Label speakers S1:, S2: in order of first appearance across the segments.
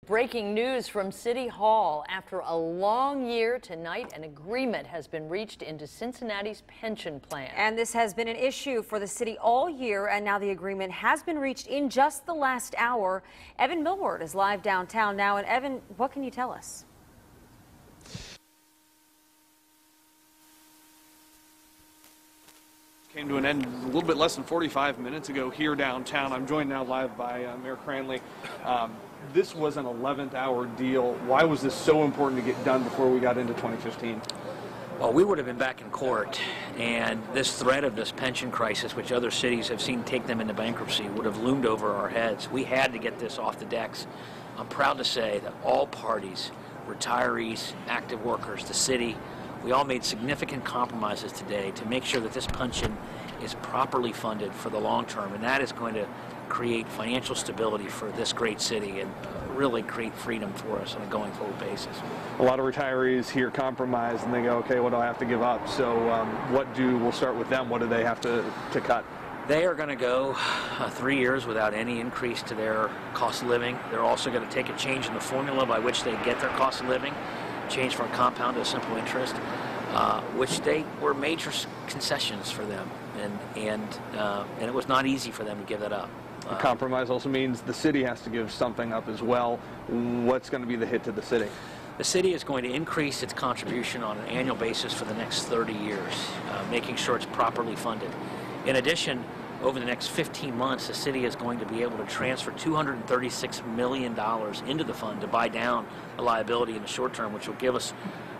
S1: Breaking news from City Hall. After a long year, tonight an agreement has been reached into Cincinnati's pension plan.
S2: And this has been an issue for the city all year, and now the agreement has been reached in just the last hour. Evan Millward is live downtown now. And Evan, what can you tell us?
S3: Came to an end a little bit less than 45 minutes ago here downtown. I'm joined now live by Mayor Cranley. This was an 11th hour deal. Why was this so important to get done before we got into 2015?
S4: Well, we would have been back in court, and this threat of this pension crisis, which other cities have seen take them into bankruptcy, would have loomed over our heads. We had to get this off the decks. I'm proud to say that all parties, retirees, active workers, the city, we all made significant compromises today to make sure that this pension is properly funded for the long term, and that is going to create financial stability for this great city and really create freedom for us on a going forward basis.
S3: A lot of retirees hear compromise and they go, okay, what do I have to give up? So we'll start with them. What do they have to cut?
S4: They are going to go 3 years without any increase to their cost of living. They're also going to take a change in the formula by which they get their cost of living, change from a compound to a simple interest, which they were major concessions for them, and it was not easy for them to give that up.
S3: A compromise also means the city has to give something up as well. What's going to be the hit to the city?
S4: The city is going to increase its contribution on an annual basis for the next 30 years, making sure it's properly funded. In addition, over the next 15 months, the city is going to be able to transfer $236 million into the fund to buy down the liability in the short term, which will give us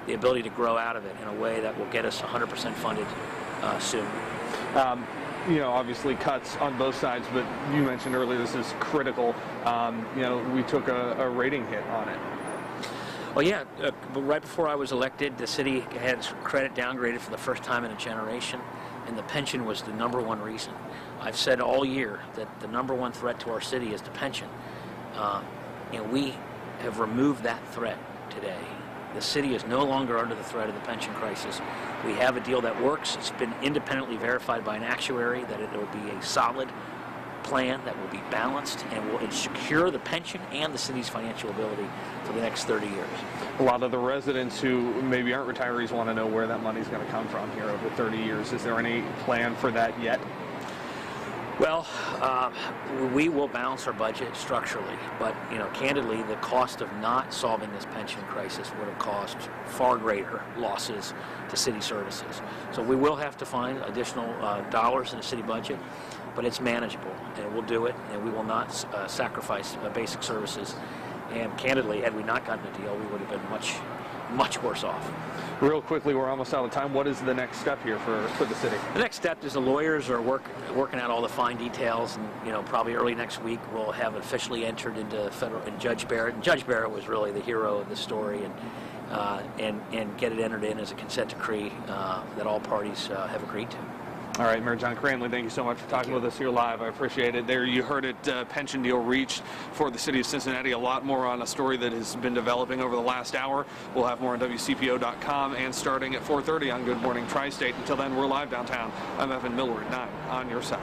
S4: the ability to grow out of it in a way that will get us 100% funded soon.
S3: You know, obviously cuts on both sides, but you mentioned earlier this is critical. You know, we took a rating hit on it.
S4: Well, yeah, but right before I was elected, the city had its credit downgraded for the first time in a generation, and the pension was the #1 reason. I've said all year that the #1 threat to our city is the pension, and we have removed that threat today. The city is no longer under the threat of the pension crisis. We have a deal that works. It's been independently verified by an actuary that it will be a solid plan that will be balanced and will secure the pension and the city's financial ability for the next 30 years.
S3: A lot of the residents who maybe aren't retirees want to know where that money is going to come from here over 30 years. Is there any plan for that yet?
S4: Well, we will balance our budget structurally, but, you know, candidly, the cost of not solving this pension crisis would have caused far greater losses to city services. So we will have to find additional dollars in the city budget, but it's manageable, and we'll do it, and we will not sacrifice basic services. And candidly, had we not gotten a deal, we would have been much worse off.
S3: Real quickly, we're almost out of time. What is the next step here for the city?
S4: The next step is the lawyers are working out all the fine details, and, you know, probably early next week we'll have officially entered into federal and Judge Barrett. And Judge Barrett was really the hero of the story, and get it entered in as a consent decree that all parties have agreed to.
S3: All right, Mayor John Cranley, thank you so much for talking with us here live. I appreciate it. There you heard it, pension deal reached for the city of Cincinnati. A lot more on a story that has been developing over the last hour. We'll have more on WCPO.com and starting at 4:30 on Good Morning Tri-State. Until then, we're live downtown. I'm Evan Millward, 9 on your side.